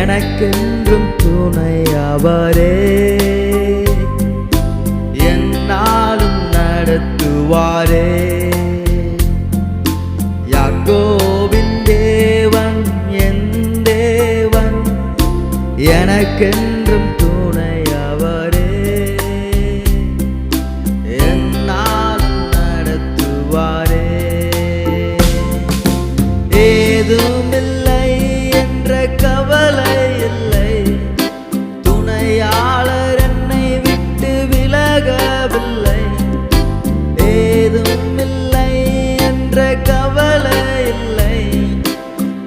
எனக்கென்றும் துணை அவரே, என்னாலும் நடத்துவாரே. யாக்கோபின் தேவன் என் தேவன், எனக்கென்றும் துணை அவரே, என்னாலும் நடத்துவாரே. ஏதுமில்லை என்ற கவலை இல்லை, துணையாளர் என்னை விட்டு விலகவில்லை. ஏதுமில்லை என்ற கவலை இல்லை,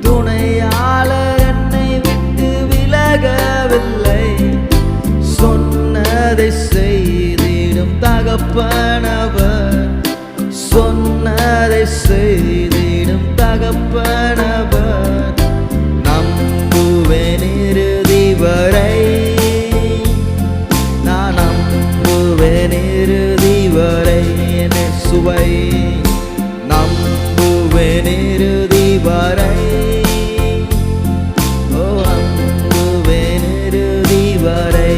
துணையாளர் என்னை விட்டு விலகவில்லை. சொன்னதை செய்திடும் தகப்பனவர், சொன்னதை செய்திடும் தகப்பனவர். நம்புவேன் இறுதி வரை, நான் நம்புவேன் இறுதி வரை. சுவை நம்புவேன் இறுதி வரை, ஓ நம்புவேன் இறுதி வரை.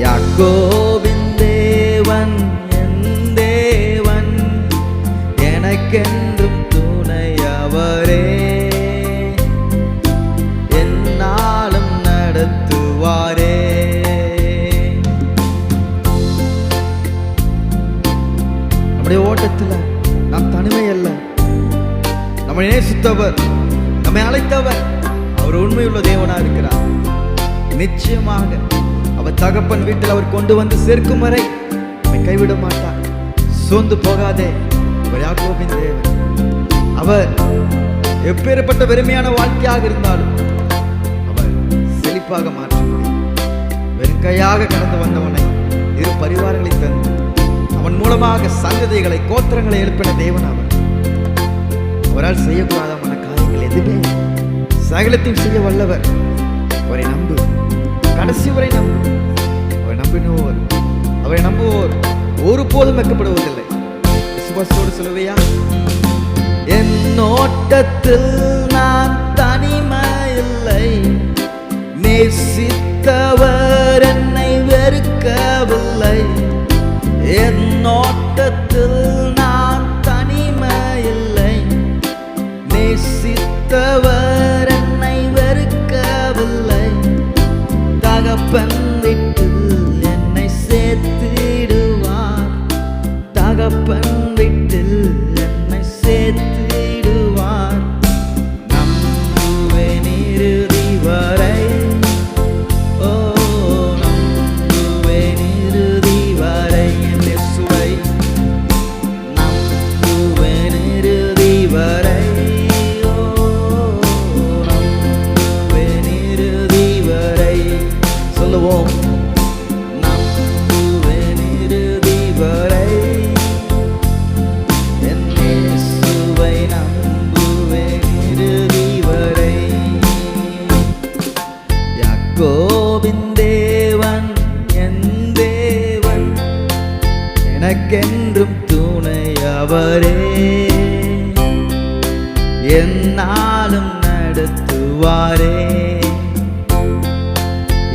யாக்கோபின் தேவன் என் தேவன், எனக்கென்றும் துணை அவரே, என்னாலும் நடத்துவாரே. நம்முடைய ஓட்டத்தில் நாம் தனிமை அல்ல, நம்மை நேசித்தவர், நம்மை அழைத்தவர், அவர் உண்மையுள்ள தேவனாக இருக்கிறார். நிச்சயமாக அவர் தகப்பன் வீட்டில் அவர் கொண்டு வந்து சேர்க்கும் வரை நம்மை கைவிட மாட்டார். சோர்ந்து போகாதே, அவர் யாக்கோபின் தேவன். அவர் எப்பேற்பட்ட வெறுமையான வாழ்க்கையாக இருந்தாலும் அவர் செழிப்பாக மாற்ற முடியும். வெறும் கையாக கடந்து வந்தவனை இரு பரிவாரங்களை தந்து அவன் மூலமாக சந்ததிகளை கோத்திரங்களை எழுப்பின தேவன் அவர். அவரால் செய்யக்கூடாதமான காரியங்கள் எதுவுமே சகலத்தையும் செய்ய வல்லவர். அவரை நம்பு, கடைசி வரை நம்பு. அவரை நம்பினோர், அவரை நம்புவோர் ஒருபோதும் வெட்கப்படுவதில்லை. விசுவாசத்தோடு சொல்லுவையா? என் ஓட்டத்தில் நான் தனிமை இல்லை, நேசித்தவர் என்னை வெறுக்கவில்லை. என் ஓட்டத்தில் நான் தனிமை இல்லை, நேசித்தவர் என்னை வெறுக்கவில்லை. தகப்பன் வீட்டில் என்னை சேர்த்திடுவார், தகப்பன் வீட்டில் என்னை சேர்த்திடுவார். நம்புவேன் இறுதி வரை, ஓ நம்புவேன் இறுதி வரை. என் இயேசுவை நம்புவேன் இறுதி வரை, ஓ நம்புவேன் இறுதி வரை. சொல்லுவோம், நம்புவேன் இறுதி வரை, என் இயேசுவை நம்புவேன் இறுதி வரை. யாக்கோபின் தேவன் என் தேவன், எனக்கென்றும் துணை அவரே, என்னாலும் நடத்துவாரே.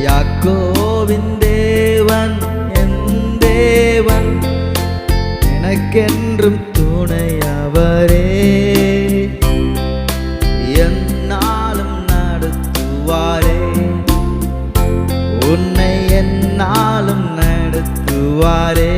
யாக்கோபின் தேவன் என் தேவன், எனக்கென்றும் துணை அவரே, என்னாலும் நடத்துவாரே. உன்னை என்னாலும் நடத்துவாரே.